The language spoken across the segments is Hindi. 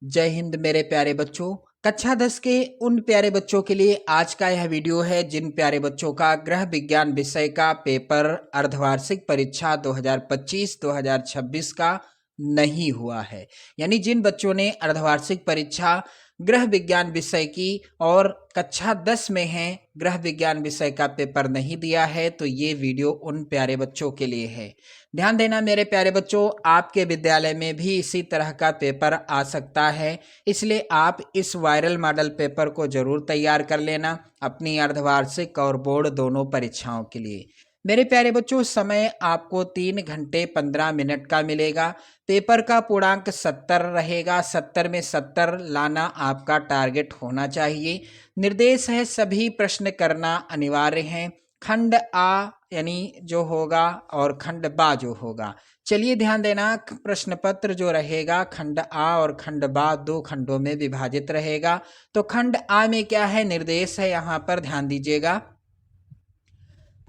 जय हिंद मेरे प्यारे बच्चों। कक्षा 10 के उन प्यारे बच्चों के लिए आज का यह वीडियो है जिन प्यारे बच्चों का गृह विज्ञान विषय का पेपर अर्धवार्षिक परीक्षा 2025-2026 का नहीं हुआ है। यानी जिन बच्चों ने अर्धवार्षिक परीक्षा गृह विज्ञान विषय की और कक्षा 10 में है गृह विज्ञान विषय का पेपर नहीं दिया है, तो ये वीडियो उन प्यारे बच्चों के लिए है। ध्यान देना मेरे प्यारे बच्चों, आपके विद्यालय में भी इसी तरह का पेपर आ सकता है, इसलिए आप इस वायरल मॉडल पेपर को जरूर तैयार कर लेना अपनी अर्धवार्षिक और बोर्ड दोनों परीक्षाओं के लिए। मेरे प्यारे बच्चों, समय आपको 3 घंटे 15 मिनट का मिलेगा। पेपर का पूर्णांक 70 रहेगा। 70 में 70 लाना आपका टारगेट होना चाहिए। निर्देश है सभी प्रश्न करना अनिवार्य है। खंड आ यानी जो होगा और खंड बा जो होगा। चलिए ध्यान देना, प्रश्न पत्र जो रहेगा खंड आ और खंड बा 2 खंडों में विभाजित रहेगा। तो खंड आ में क्या है, निर्देश है, यहाँ पर ध्यान दीजिएगा।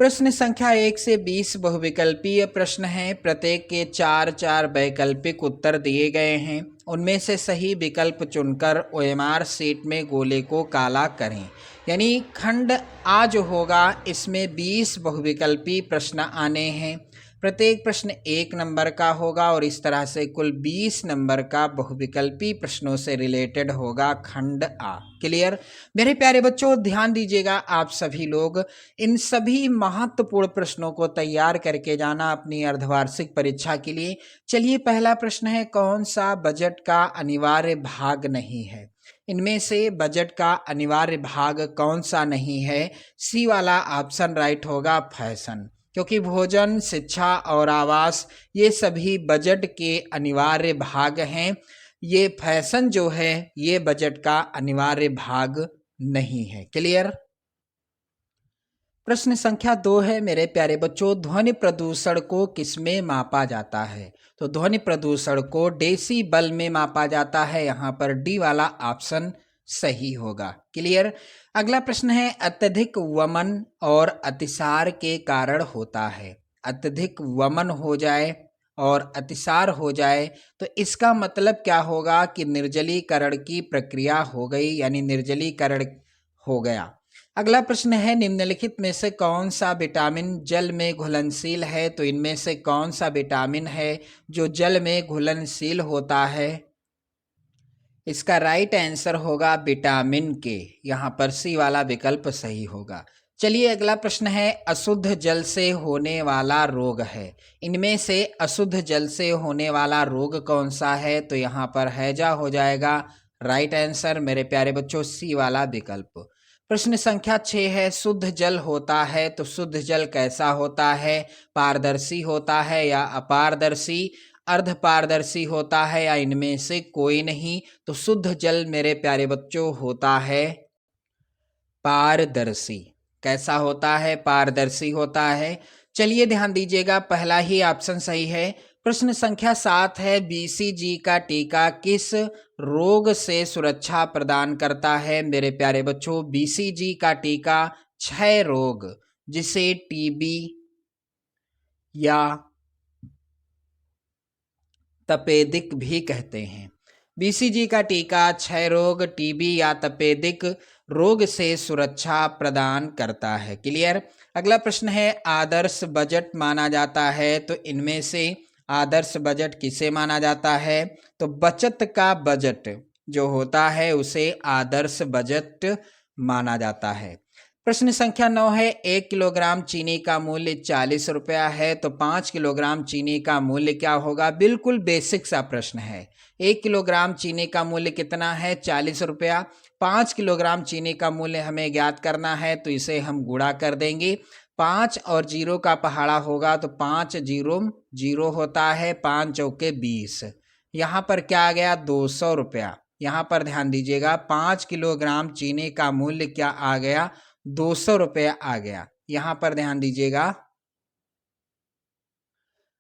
प्रश्न संख्या 1 से 20 बहुविकल्पीय प्रश्न हैं। प्रत्येक के 4-4 वैकल्पिक उत्तर दिए गए हैं। उनमें से सही विकल्प चुनकर ओएमआर शीट में गोले को काला करें। यानी खंड आ जो होगा इसमें 20 बहुविकल्पी प्रश्न आने हैं। प्रत्येक प्रश्न 1 नंबर का होगा और इस तरह से कुल 20 नंबर का बहुविकल्पी प्रश्नों से रिलेटेड होगा खंड आ। क्लियर मेरे प्यारे बच्चों, ध्यान दीजिएगा आप सभी लोग इन सभी महत्वपूर्ण प्रश्नों को तैयार करके जाना अपनी अर्धवार्षिक परीक्षा के लिए। चलिए पहला प्रश्न है, कौन सा बजट का अनिवार्य भाग नहीं है? इनमें से बजट का अनिवार्य भाग कौन सा नहीं है? सी वाला ऑप्शन राइट होगा, फैशन, क्योंकि भोजन, शिक्षा और आवास ये सभी बजट के अनिवार्य भाग हैं। ये फैशन जो है ये बजट का अनिवार्य भाग नहीं है। क्लियर। प्रश्न संख्या 2 है मेरे प्यारे बच्चों, ध्वनि प्रदूषण को किसमें मापा जाता है? तो ध्वनि प्रदूषण को डेसिबल में मापा जाता है। यहाँ पर डी वाला ऑप्शन सही होगा। क्लियर। अगला प्रश्न है, अत्यधिक वमन और अतिसार के कारण होता है। अत्यधिक वमन हो जाए और अतिसार हो जाए तो इसका मतलब क्या होगा कि निर्जलीकरण की प्रक्रिया हो गई, यानी निर्जलीकरण हो गया। अगला प्रश्न है, निम्नलिखित में से कौन सा विटामिन जल में घुलनशील है? तो इनमें से कौन सा विटामिन है जो जल में घुलनशील होता है? इसका राइट आंसर होगा विटामिन के। यहाँ पर सी वाला विकल्प सही होगा। चलिए अगला प्रश्न है, अशुद्ध जल से होने वाला रोग है। इनमें से अशुद्ध जल से होने वाला रोग कौन सा है? तो यहाँ पर हैजा हो जाएगा राइट आंसर मेरे प्यारे बच्चों, सी वाला विकल्प। प्रश्न संख्या 6 है, शुद्ध जल होता है तो शुद्ध जल कैसा होता है? पारदर्शी होता है या अपारदर्शी, अर्धपारदर्शी होता है या इनमें से कोई नहीं? तो शुद्ध जल मेरे प्यारे बच्चों होता है पारदर्शी। कैसा होता है? पारदर्शी होता है। चलिए ध्यान दीजिएगा, पहला ही ऑप्शन सही है। प्रश्न संख्या 7 है, बीसीजी का टीका किस रोग से सुरक्षा प्रदान करता है? मेरे प्यारे बच्चों, बीसीजी का टीका क्षय रोग, जिसे टीबी या तपेदिक भी कहते हैं। बीसीजी का टीका क्षय रोग, टीबी या तपेदिक रोग से सुरक्षा प्रदान करता है। क्लियर। अगला प्रश्न है, आदर्श बजट माना जाता है तो इनमें से आदर्श बजट किसे माना जाता है? तो बचत का बजट जो होता है उसे आदर्श बजट माना जाता है। प्रश्न संख्या 9 है, 1 किलोग्राम चीनी का मूल्य 40 रुपया है तो 5 किलोग्राम चीनी का मूल्य क्या होगा? बिल्कुल बेसिक सा प्रश्न है। 1 किलोग्राम चीनी का मूल्य कितना है? 40 रुपया। 5 किलोग्राम चीनी का मूल्य हमें ज्ञात करना है तो इसे हम गुणा कर देंगे। 5 और 0 का पहाड़ा होगा तो 5 0 0 होता है, 5 चौके 20। यहाँ पर क्या आ गया? 200 रुपया। यहाँ पर ध्यान दीजिएगा, 5 किलोग्राम चीनी का मूल्य क्या आ गया? 200 रुपया आ गया। यहां पर ध्यान दीजिएगा।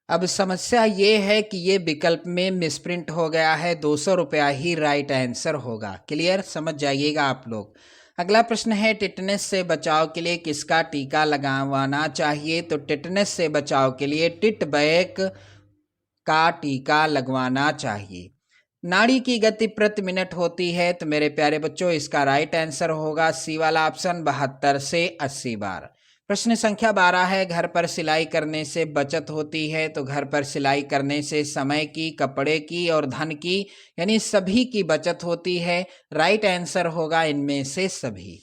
अब समस्या ये है कि ये विकल्प में मिसप्रिंट हो गया है, 200 रुपया ही राइट आंसर होगा। क्लियर, समझ जाइएगा आप लोग। अगला प्रश्न है, टिटनेस से बचाव के लिए किसका टीका लगवाना चाहिए? तो टिटनेस से बचाव के लिए टिटबैक का टीका लगवाना चाहिए। नाड़ी की गति प्रति मिनट होती है? तो मेरे प्यारे बच्चों इसका राइट आंसर होगा सी वाला ऑप्शन 72 से 80 बार। प्रश्न संख्या 12 है, घर पर सिलाई करने से बचत होती है? तो घर पर सिलाई करने से समय की, कपड़े की और धन की यानी सभी की बचत होती है। राइट आंसर होगा इनमें से सभी।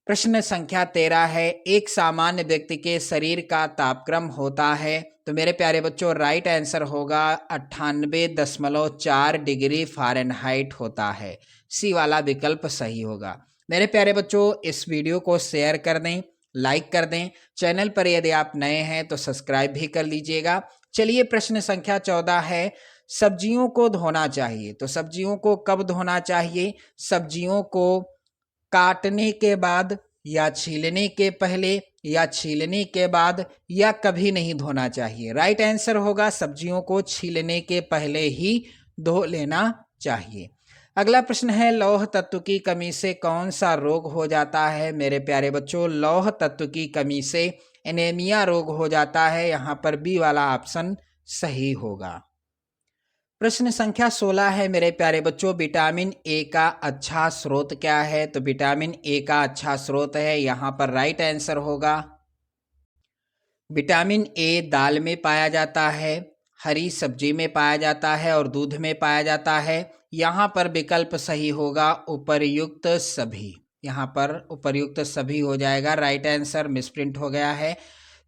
प्रश्न संख्या 13 है, एक सामान्य व्यक्ति के शरीर का तापक्रम होता है? तो मेरे प्यारे बच्चों राइट आंसर होगा 98.4 डिग्री फ़ारेनहाइट होता है। सी वाला विकल्प सही होगा। मेरे प्यारे बच्चों इस वीडियो को शेयर कर दें, लाइक कर दें। चैनल पर यदि आप नए हैं तो सब्सक्राइब भी कर लीजिएगा। चलिए प्रश्न संख्या 14 है, सब्जियों को धोना चाहिए? तो सब्जियों को कब धोना चाहिए? सब्जियों को काटने के बाद या छीलने के पहले या छीलने के बाद या कभी नहीं धोना चाहिए? राइट आंसर होगा सब्जियों को छीलने के पहले ही धो लेना चाहिए। अगला प्रश्न है, लौह तत्व की कमी से कौन सा रोग हो जाता है? मेरे प्यारे बच्चों लौह तत्व की कमी से एनीमिया रोग हो जाता है। यहाँ पर बी वाला ऑप्शन सही होगा। प्रश्न संख्या 16 है मेरे प्यारे बच्चों, विटामिन ए का अच्छा स्रोत क्या है? तो विटामिन ए का अच्छा स्रोत है, यहाँ पर राइट आंसर होगा विटामिन ए दाल में पाया जाता है, हरी सब्जी में पाया जाता है और दूध में पाया जाता है। यहाँ पर विकल्प सही होगा उपर्युक्त सभी। यहाँ पर उपर्युक्त सभी हो जाएगा, राइट आंसर मिसप्रिंट हो गया है।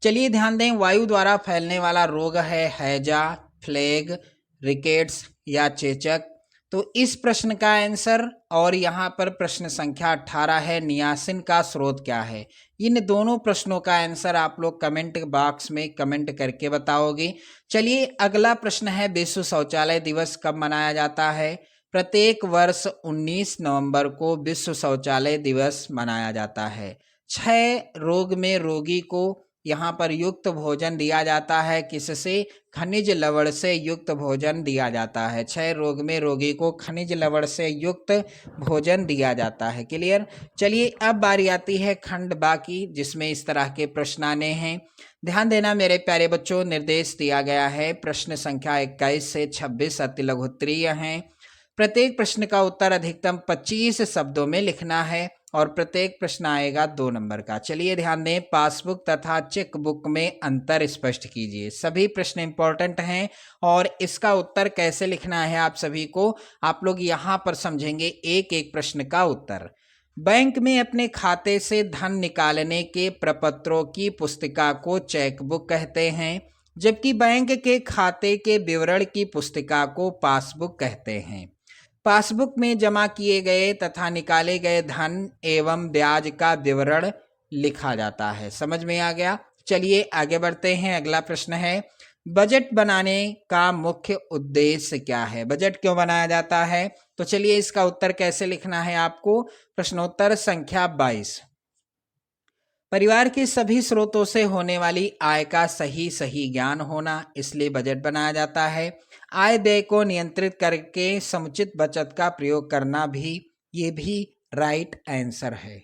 चलिए ध्यान दें, वायु द्वारा फैलने वाला रोग है हैजा, फ्लेग, रिकेट्स या चेचक? तो इस प्रश्न का आंसर और यहाँ पर प्रश्न संख्या 18 है, नियासिन का स्रोत क्या है? इन दोनों प्रश्नों का आंसर आप लोग कमेंट बॉक्स में कमेंट करके बताओगे। चलिए अगला प्रश्न है, विश्व शौचालय दिवस कब मनाया जाता है? प्रत्येक वर्ष 19 नवंबर को विश्व शौचालय दिवस मनाया जाता है। 6 रोग में रोगी को यहाँ पर युक्त भोजन दिया जाता है, किससे? खनिज लवण से युक्त भोजन दिया जाता है। 6 रोग में रोगी को खनिज लवण से युक्त भोजन दिया जाता है। क्लियर? चलिए अब बारी आती है खंड बाकी, जिसमें इस तरह के प्रश्न आने हैं। ध्यान देना मेरे प्यारे बच्चों, निर्देश दिया गया है प्रश्न संख्या 21 से 26 अति लघुत्तरीय हैं। प्रत्येक प्रश्न का उत्तर अधिकतम 25 शब्दों में लिखना है और प्रत्येक प्रश्न आएगा 2 नंबर का। चलिए ध्यान दें, पासबुक तथा चेक बुक में अंतर स्पष्ट कीजिए। सभी प्रश्न इंपॉर्टेंट हैं और इसका उत्तर कैसे लिखना है आप सभी को, आप लोग यहाँ पर समझेंगे एक एक प्रश्न का उत्तर। बैंक में अपने खाते से धन निकालने के प्रपत्रों की पुस्तिका को चेक बुक कहते हैं, जबकि बैंक के खाते के विवरण की पुस्तिका को पासबुक कहते हैं। पासबुक में जमा किए गए तथा निकाले गए धन एवं ब्याज का विवरण लिखा जाता है। समझ में आ गया? चलिए आगे बढ़ते हैं। अगला प्रश्न है, बजट बनाने का मुख्य उद्देश्य क्या है? बजट क्यों बनाया जाता है? तो चलिए इसका उत्तर कैसे लिखना है आपको। प्रश्नोत्तर संख्या 22, परिवार के सभी स्रोतों से होने वाली आय का सही ज्ञान होना, इसलिए बजट बनाया जाता है। आय व्यय को नियंत्रित करके समुचित बचत का प्रयोग करना भी, ये भी राइट आंसर है,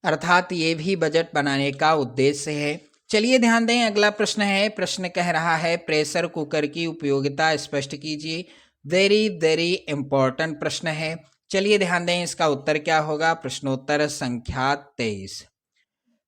अर्थात ये भी बजट बनाने का उद्देश्य है। चलिए ध्यान दें, अगला प्रश्न है, प्रश्न कह रहा है प्रेशर कुकर की उपयोगिता स्पष्ट कीजिए। वेरी वेरी इंपॉर्टेंट प्रश्न है। चलिए ध्यान दें, इसका उत्तर क्या होगा। प्रश्नोत्तर संख्या 23,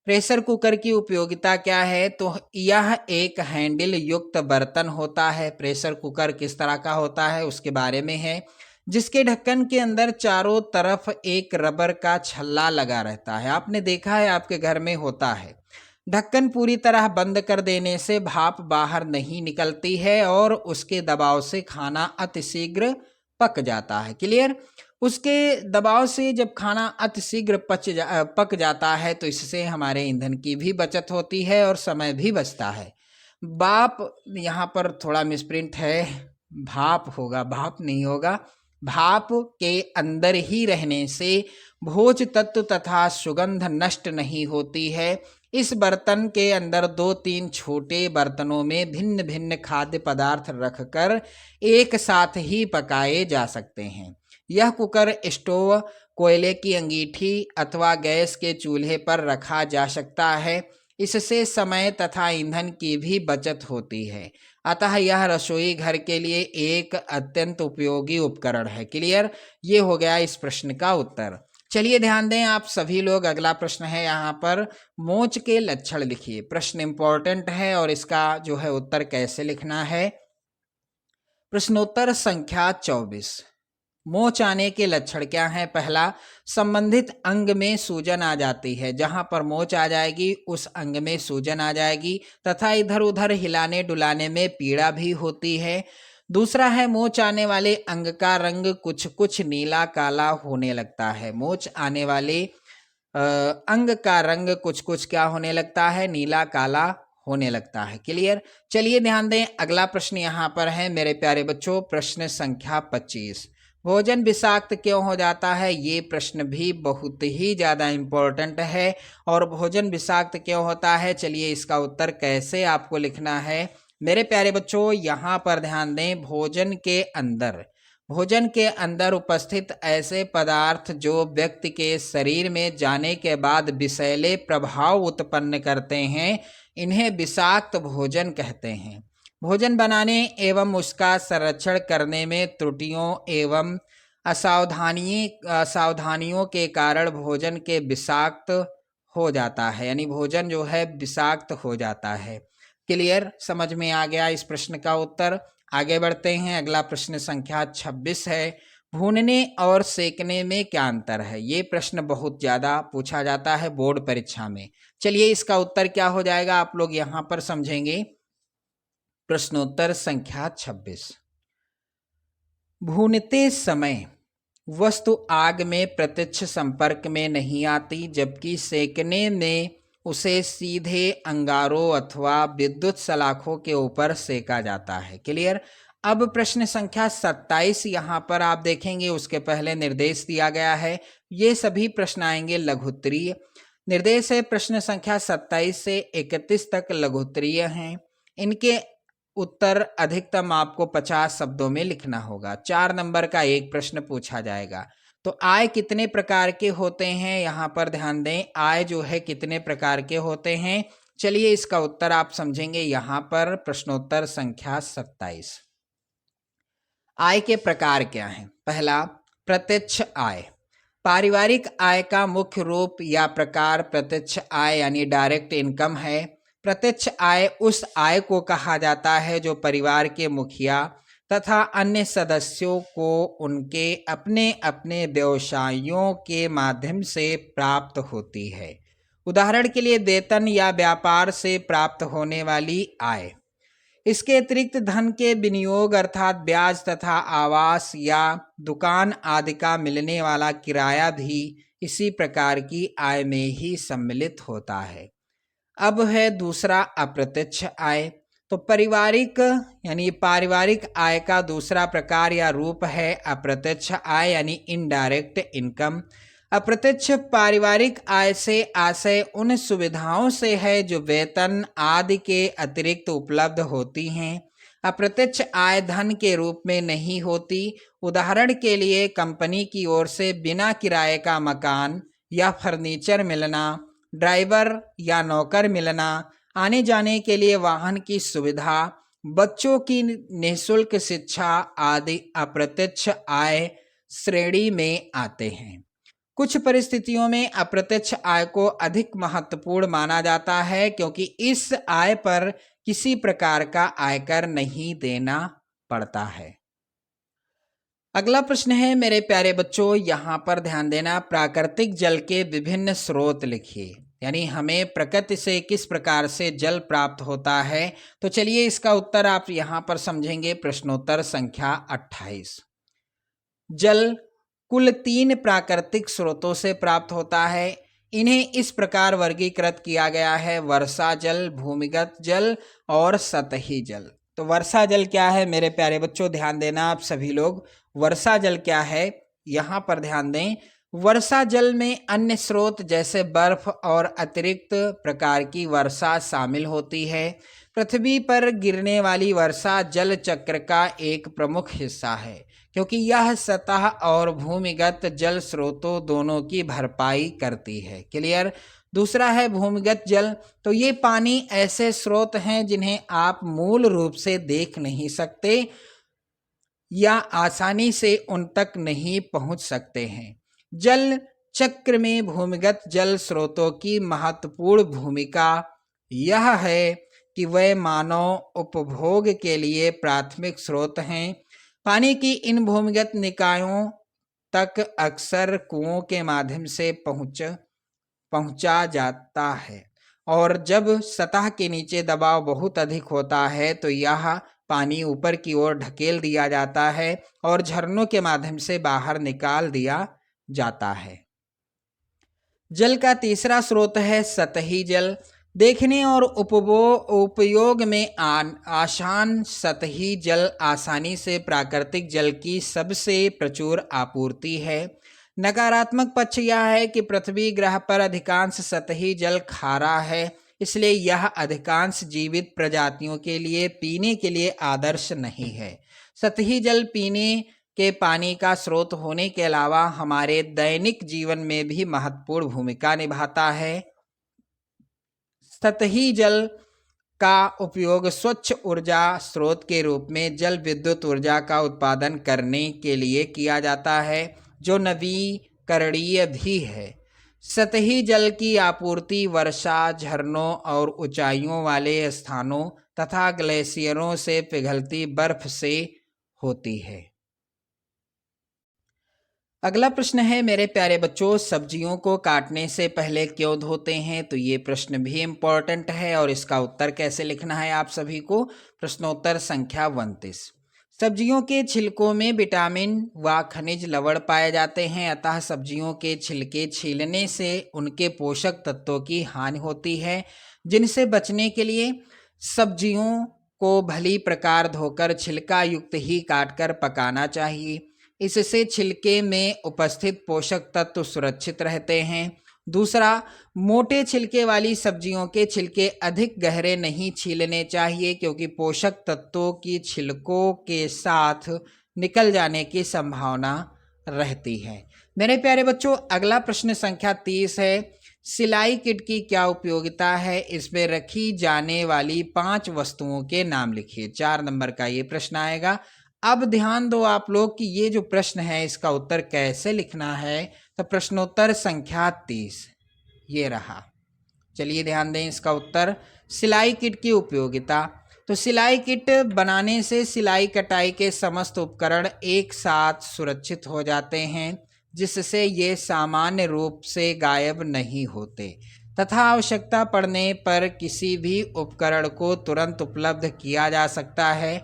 प्रेशर कुकर की उपयोगिता क्या है? तो यह एक हैंडल युक्त बर्तन होता है। प्रेशर कुकर किस तरह का होता है उसके बारे में है, जिसके ढक्कन के अंदर चारों तरफ एक रबर का छल्ला लगा रहता है। आपने देखा है, आपके घर में होता है। ढक्कन पूरी तरह बंद कर देने से भाप बाहर नहीं निकलती है और उसके दबाव से खाना अतिशीघ्र पक जाता है। क्लियर? उसके दबाव से जब खाना अतिशीघ्र पक जाता है तो इससे हमारे ईंधन की भी बचत होती है और समय भी बचता है। भाप, यहाँ पर थोड़ा मिसप्रिंट है, भाप होगा, भाप नहीं होगा। भाप के अंदर ही रहने से भोज तत्व तथा सुगंध नष्ट नहीं होती है। इस बर्तन के अंदर 2-3 छोटे बर्तनों में भिन्न भिन्न खाद्य पदार्थ रखकर एक साथ ही पकाए जा सकते हैं। यह कुकर स्टोव, कोयले की अंगीठी अथवा गैस के चूल्हे पर रखा जा सकता है। इससे समय तथा ईंधन की भी बचत होती है। अतः यह रसोई घर के लिए एक अत्यंत उपयोगी उपकरण है। क्लियर, ये हो गया इस प्रश्न का उत्तर। चलिए ध्यान दें आप सभी लोग, अगला प्रश्न है यहाँ पर, मोच के लक्षण लिखिए। प्रश्न इंपॉर्टेंट है और इसका जो है उत्तर कैसे लिखना है। प्रश्नोत्तर संख्या 24, मोच आने के लक्षण क्या हैं। पहला, संबंधित अंग में सूजन आ जाती है। जहां पर मोच आ जाएगी उस अंग में सूजन आ जाएगी तथा इधर उधर हिलाने डुलाने में पीड़ा भी होती है। दूसरा है, मोच आने वाले अंग का रंग कुछ कुछ नीला काला होने लगता है। मोच आने वाले अंग का रंग कुछ कुछ क्या होने लगता है, नीला काला होने लगता है। क्लियर, चलिए ध्यान दें, अगला प्रश्न यहाँ पर है मेरे प्यारे बच्चों, प्रश्न संख्या 25, भोजन विषाक्त क्यों हो जाता है। ये प्रश्न भी बहुत ही ज़्यादा इम्पोर्टेंट है। और भोजन विषाक्त क्यों होता है, चलिए इसका उत्तर कैसे आपको लिखना है। मेरे प्यारे बच्चों यहाँ पर ध्यान दें, भोजन के अंदर उपस्थित ऐसे पदार्थ जो व्यक्ति के शरीर में जाने के बाद विषैले प्रभाव उत्पन्न करते हैं, इन्हें विषाक्त भोजन कहते हैं। भोजन बनाने एवं उसका संरक्षण करने में त्रुटियों एवं असावधानियों के कारण भोजन के विषाक्त हो जाता है, यानी भोजन जो है विषाक्त हो जाता है। क्लियर, समझ में आ गया इस प्रश्न का उत्तर। आगे बढ़ते हैं, अगला प्रश्न संख्या 26 है, भूनने और सेकने में क्या अंतर है। ये प्रश्न बहुत ज़्यादा पूछा जाता है बोर्ड परीक्षा में। चलिए इसका उत्तर क्या हो जाएगा आप लोग यहाँ पर समझेंगे। प्रश्नोत्तर संख्या 26, भूनते समय वस्तु आग में प्रत्यक्ष संपर्क में नहीं आती, जबकि सेकने में उसे सीधे अंगारों अथवा विद्युत सलाखों के ऊपर सेका जाता है। क्लियर, अब प्रश्न संख्या 27 यहाँ पर आप देखेंगे, उसके पहले निर्देश दिया गया है। ये सभी प्रश्न आएंगे लघुत्तरीय। निर्देश है प्रश्न संख्या 27 से 31 तक लघुत्तरीय हैं। इनके उत्तर अधिकतम आपको 50 शब्दों में लिखना होगा। 4 नंबर का एक प्रश्न पूछा जाएगा। तो आय कितने प्रकार के होते हैं, यहाँ पर ध्यान दें, आय जो है कितने प्रकार के होते हैं। चलिए इसका उत्तर आप समझेंगे यहाँ पर। प्रश्नोत्तर संख्या 27, आय के प्रकार क्या हैं। पहला, प्रत्यक्ष आय। पारिवारिक आय का मुख्य रूप या प्रकार प्रत्यक्ष आय यानी डायरेक्ट इनकम है। प्रत्यक्ष आय उस आय को कहा जाता है जो परिवार के मुखिया तथा अन्य सदस्यों को उनके अपने अपने व्यवसायों के माध्यम से प्राप्त होती है। उदाहरण के लिए वेतन या व्यापार से प्राप्त होने वाली आय। इसके अतिरिक्त धन के विनियोग अर्थात ब्याज तथा आवास या दुकान आदि का मिलने वाला किराया भी इसी प्रकार की आय में ही सम्मिलित होता है। अब है दूसरा, अप्रत्यक्ष आय। तो पारिवारिक आय का दूसरा प्रकार या रूप है अप्रत्यक्ष आय यानी इनडायरेक्ट इनकम। अप्रत्यक्ष पारिवारिक आय से आशय उन सुविधाओं से है जो वेतन आदि के अतिरिक्त उपलब्ध होती हैं। अप्रत्यक्ष आय धन के रूप में नहीं होती। उदाहरण के लिए कंपनी की ओर से बिना किराए का मकान या फर्नीचर मिलना, ड्राइवर या नौकर मिलना, आने जाने के लिए वाहन की सुविधा, बच्चों की निःशुल्क शिक्षा आदि अप्रत्यक्ष आय श्रेणी में आते हैं। कुछ परिस्थितियों में अप्रत्यक्ष आय को अधिक महत्वपूर्ण माना जाता है क्योंकि इस आय पर किसी प्रकार का आयकर नहीं देना पड़ता है। अगला प्रश्न है मेरे प्यारे बच्चों, यहाँ पर ध्यान देना, प्राकृतिक जल के विभिन्न स्रोत लिखिए। यानी हमें प्रकृति से किस प्रकार से जल प्राप्त होता है। तो चलिए इसका उत्तर आप यहाँ पर समझेंगे। प्रश्नोत्तर संख्या 28, जल कुल 3 प्राकृतिक स्रोतों से प्राप्त होता है। इन्हें इस प्रकार वर्गीकृत किया गया है, वर्षा जल, भूमिगत जल और सतही जल। तो वर्षा जल क्या है मेरे प्यारे बच्चों, ध्यान देना आप सभी लोग। वर्षा जल क्या है, यहाँ पर ध्यान दें। वर्षा जल में अन्य स्रोत जैसे बर्फ और अतिरिक्त प्रकार की वर्षा शामिल होती है। पृथ्वी पर गिरने वाली वर्षा जल चक्र का एक प्रमुख हिस्सा है क्योंकि यह सतह और भूमिगत जल स्रोतों दोनों की भरपाई करती है। क्लियर, दूसरा है भूमिगत जल। तो ये पानी ऐसे स्रोत हैं जिन्हें आप मूल रूप से देख नहीं सकते या आसानी से उन तक नहीं पहुंच सकते हैं। जल चक्र में भूमिगत जल स्रोतों की महत्वपूर्ण भूमिका यह है कि वे मानव उपभोग के लिए प्राथमिक स्रोत हैं। पानी की इन भूमिगत निकायों तक अक्सर कुओं के माध्यम से पहुंचा जाता है, और जब सतह के नीचे दबाव बहुत अधिक होता है तो यह पानी ऊपर की ओर ढकेल दिया जाता है और झरनों के माध्यम से बाहर निकाल दिया जाता है। जल का तीसरा स्रोत है सतही जल। देखने और उपयोग में आसान सतही जल आसानी से प्राकृतिक जल की सबसे प्रचुर आपूर्ति है। नकारात्मक पक्ष यह है कि पृथ्वी ग्रह पर अधिकांश सतही जल खारा है, इसलिए यह अधिकांश जीवित प्रजातियों के लिए पीने के लिए आदर्श नहीं है। सतही जल पीने के पानी का स्रोत होने के अलावा हमारे दैनिक जीवन में भी महत्वपूर्ण भूमिका निभाता है। सतही जल का उपयोग स्वच्छ ऊर्जा स्रोत के रूप में जल विद्युत ऊर्जा का उत्पादन करने के लिए किया जाता है, जो नवीकरणीय भी है। सतही जल की आपूर्ति वर्षा, झरनों और ऊंचाइयों वाले स्थानों तथा ग्लेशियरों से पिघलती बर्फ से होती है। अगला प्रश्न है, मेरे प्यारे बच्चों, सब्जियों को काटने से पहले क्यों धोते हैं? तो ये प्रश्न भी इम्पोर्टेंट है और इसका उत्तर कैसे लिखना है आप सभी को। प्रश्नोत्तर संख्या 29। सब्जियों के छिलकों में विटामिन व खनिज लवण पाए जाते हैं, अतः सब्जियों के छिलके छीलने से उनके पोषक तत्वों की हानि होती है, जिनसे बचने के लिए सब्जियों को भली प्रकार धोकर छिलका युक्त ही काटकर पकाना चाहिए। इससे छिलके में उपस्थित पोषक तत्व सुरक्षित रहते हैं। दूसरा, मोटे छिलके वाली सब्जियों के छिलके अधिक गहरे नहीं छीलने चाहिए, क्योंकि पोषक तत्वों की छिलकों के साथ निकल जाने की संभावना रहती है। मेरे प्यारे बच्चों, अगला प्रश्न संख्या 30 है। सिलाई किट की क्या उपयोगिता है? इसमें रखी जाने वाली 5 वस्तुओं के नाम लिखिए। 4 नंबर का ये प्रश्न आएगा। अब ध्यान दो आप लोग कि ये जो प्रश्न है इसका उत्तर कैसे लिखना है। तो प्रश्नोत्तर संख्या 30 ये रहा। चलिए ध्यान दें इसका उत्तर। सिलाई किट की उपयोगिता। तो सिलाई किट बनाने से सिलाई कटाई के समस्त उपकरण एक साथ सुरक्षित हो जाते हैं, जिससे ये सामान्य रूप से गायब नहीं होते तथा आवश्यकता पड़ने पर किसी भी उपकरण को तुरंत उपलब्ध किया जा सकता है।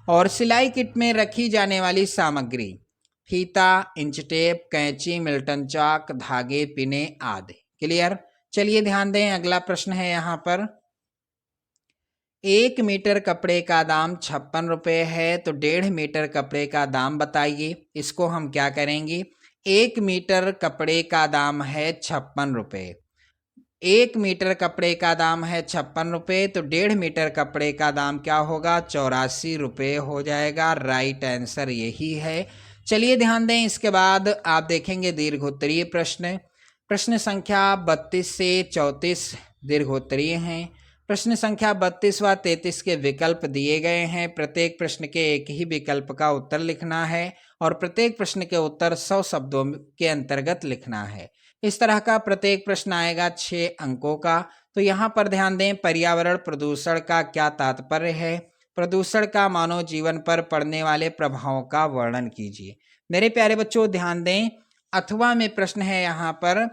और सिलाई किट में रखी जाने वाली सामग्री फीता, इंच टेप, कैंची, मिल्टन चाक, धागे, पिने आदि। क्लियर? चलिए ध्यान दें, अगला प्रश्न है यहाँ पर। 1 मीटर कपड़े का दाम 56 रुपये है, तो 1.5 मीटर कपड़े का दाम बताइए। इसको हम क्या करेंगे? 1 मीटर कपड़े का दाम है 56 रुपये। 1 मीटर कपड़े का दाम है 56 रुपये, तो 1.5 मीटर कपड़े का दाम क्या होगा? 84 रुपये हो जाएगा। राइट आंसर यही है। चलिए ध्यान दें, इसके बाद आप देखेंगे दीर्घोत्तरीय प्रश्न। प्रश्न संख्या 32 से 34 दीर्घोत्तरीय हैं। प्रश्न संख्या 32 व 33 के विकल्प दिए गए हैं। प्रत्येक प्रश्न के एक ही विकल्प का उत्तर लिखना है और प्रत्येक प्रश्न के उत्तर 100 शब्दों के अंतर्गत लिखना है। इस तरह का प्रत्येक प्रश्न आएगा 6 अंकों का। तो यहाँ पर ध्यान दें, पर्यावरण प्रदूषण का क्या तात्पर्य है? प्रदूषण का मानव जीवन पर पड़ने वाले प्रभावों का वर्णन कीजिए। मेरे प्यारे बच्चों ध्यान दें, अथवा में प्रश्न है यहाँ पर,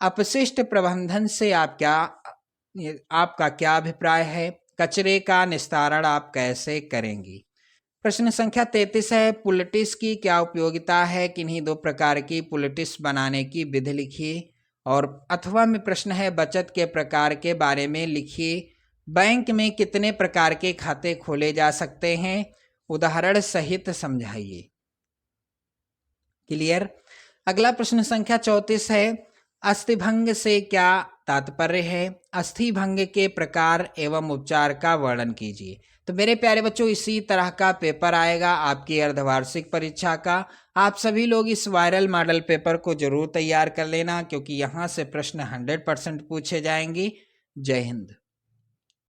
अपशिष्ट प्रबंधन से आपका क्या अभिप्राय है? कचरे का निस्तारण आप कैसे करेंगी? प्रश्न संख्या 33 है, पुलटिस की क्या उपयोगिता है? किन्हीं 2 प्रकार की पुलटिस बनाने की विधि लिखिए। और अथवा में प्रश्न है, बचत के प्रकार के बारे में लिखिए। बैंक में कितने प्रकार के खाते खोले जा सकते हैं? उदाहरण सहित समझाइए। क्लियर? अगला प्रश्न संख्या 34 है, अस्थिभंग से क्या तात्पर्य है अस्थि भंग के प्रकार एवं उपचार का वर्णन कीजिए। तो मेरे प्यारे बच्चों, इसी तरह का पेपर आएगा आपकी अर्धवार्षिक परीक्षा का। आप सभी लोग इस वायरल मॉडल पेपर को जरूर तैयार कर लेना, क्योंकि यहाँ से प्रश्न 100% पूछे जाएंगे। जय हिंद।